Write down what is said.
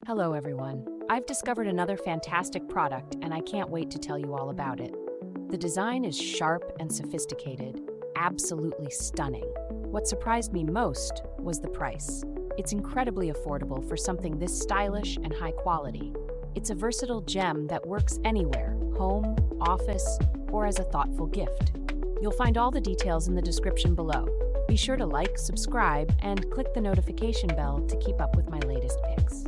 Hello everyone. I've discovered another fantastic product and I can't wait to tell you all about it. The design is sharp and sophisticated, absolutely stunning. What surprised me most was the price. It's incredibly affordable for something this stylish and high quality. It's a versatile gem that works anywhere, home, office, or as a thoughtful gift. You'll find all the details in the description below. Be sure to like, subscribe, and click the notification bell to keep up with my latest picks.